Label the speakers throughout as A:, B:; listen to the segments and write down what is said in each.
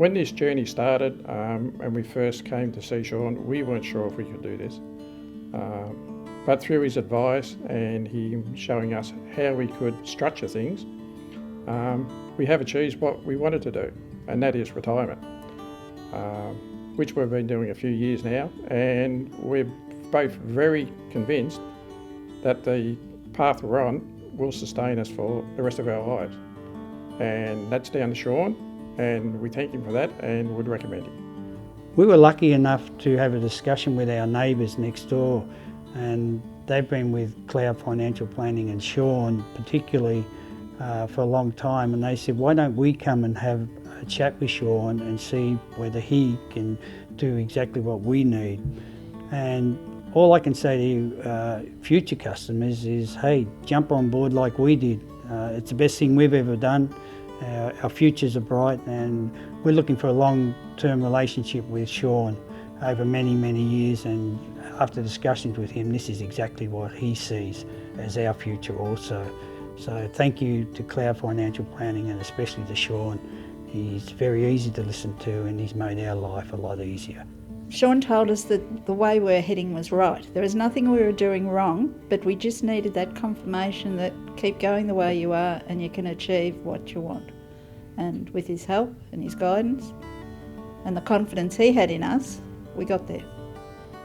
A: When this journey started and we first came to see Sean, we weren't sure if we could do this. But through his advice and him showing us how we could structure things, we have achieved what we wanted to do, and that is retirement, which we've been doing a few years now, and we're both very convinced that the path we're on will sustain us for the rest of our lives. And that's down to Sean, and we thank him for that and would recommend him.
B: We were lucky enough to have a discussion with our neighbours next door, and they've been with Cloud Financial Planning and Sean particularly for a long time, and they said, why don't we come and have a chat with Sean and see whether he can do exactly what we need. And all I can say to you, future customers, is hey, jump on board like we did. It's the best thing we've ever done. Our futures are bright, and we're looking for a long-term relationship with Sean over many, many years, and after discussions with him, this is exactly what he sees as our future also. So thank you to Cloud Financial Planning, and especially to Sean. He's very easy to listen to, and he's made our life a lot easier.
C: Sean told us that the way we're heading was right. There was nothing we were doing wrong, but we just needed that confirmation that keep going the way you are and you can achieve what you want. And with his help and his guidance and the confidence he had in us, we got there.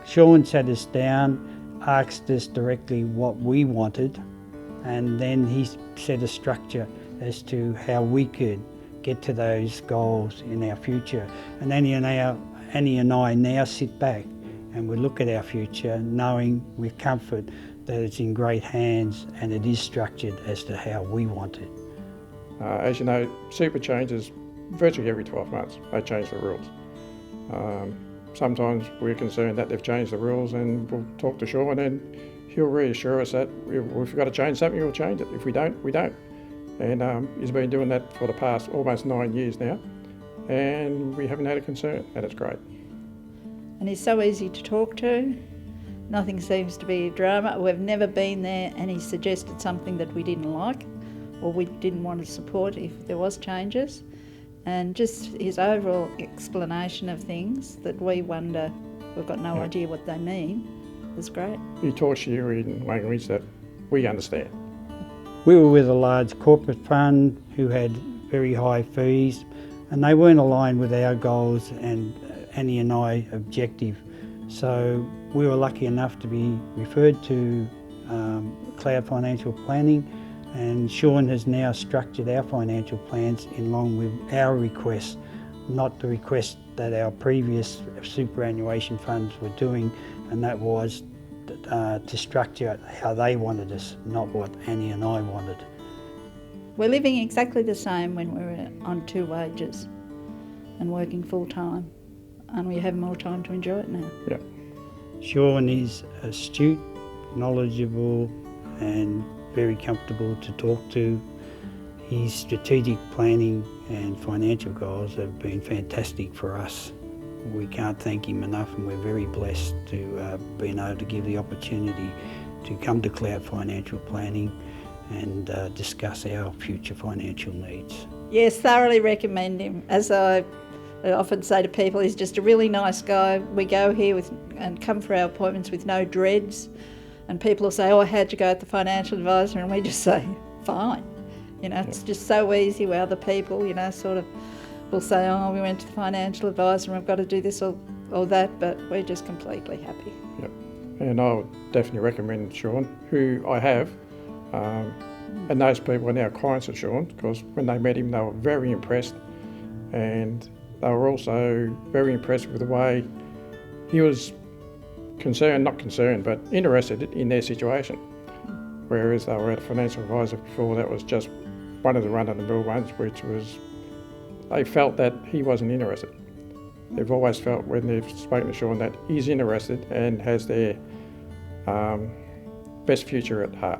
B: Sean sat us down, asked us directly what we wanted, and then he set a structure as to how we could get to those goals in our future. And Annie and I now sit back and we look at our future knowing with comfort that it's in great hands and it is structured as to how we want it.
A: As you know, Super changes virtually every 12 months. They change the rules. Sometimes we're concerned that they've changed the rules, and we'll talk to Sean and he'll reassure us that if we've got to change something, we'll change it. If we don't, we don't. And he's been doing that for the past almost 9 years now, and we haven't had a concern, and it's great.
C: And he's so easy to talk to. Nothing seems to be a drama. We've never been there and he suggested something that we didn't like or we didn't want to support if there was changes. And just his overall explanation of things that we wonder, we've got no idea what they mean, was great.
A: He talks to you in language that we understand.
B: We were with a large corporate fund who had very high fees, and they weren't aligned with our goals and Annie and I objective. So we were lucky enough to be referred to Cloud Financial Planning, and Sean has now structured our financial plans in line with our requests, not the request that our previous superannuation funds were doing, and that was to structure how they wanted us, not what Annie and I wanted.
C: We're living exactly the same when we're on 2 wages and working full time, and we have more time to enjoy it now.
A: Yeah.
B: Sean is astute, knowledgeable and very comfortable to talk to. His strategic planning and financial goals have been fantastic for us. We can't thank him enough, and we're very blessed to being able to give the opportunity to come to Cloud Financial Planning and discuss our future financial needs.
C: Yes, thoroughly recommend him. As I often say to people, he's just a really nice guy. We go here and come for our appointments with no dreads, and people will say, oh, how'd you go at the financial advisor? And we just say, fine. You know, it's just so easy where other people, you know, sort of will say, oh, we went to the financial advisor and we've got to do this or that, but we're just completely happy.
A: Yep. And I would definitely recommend Sean, who I have, and those people are now clients of Sean, because when they met him they were very impressed, and they were also very impressed with the way he was not concerned, but interested in their situation. Whereas they were at a financial advisor before, that was just one of the run-of-the-mill ones, which was, they felt that he wasn't interested. They've always felt when they've spoken to Sean that he's interested and has their best future at heart.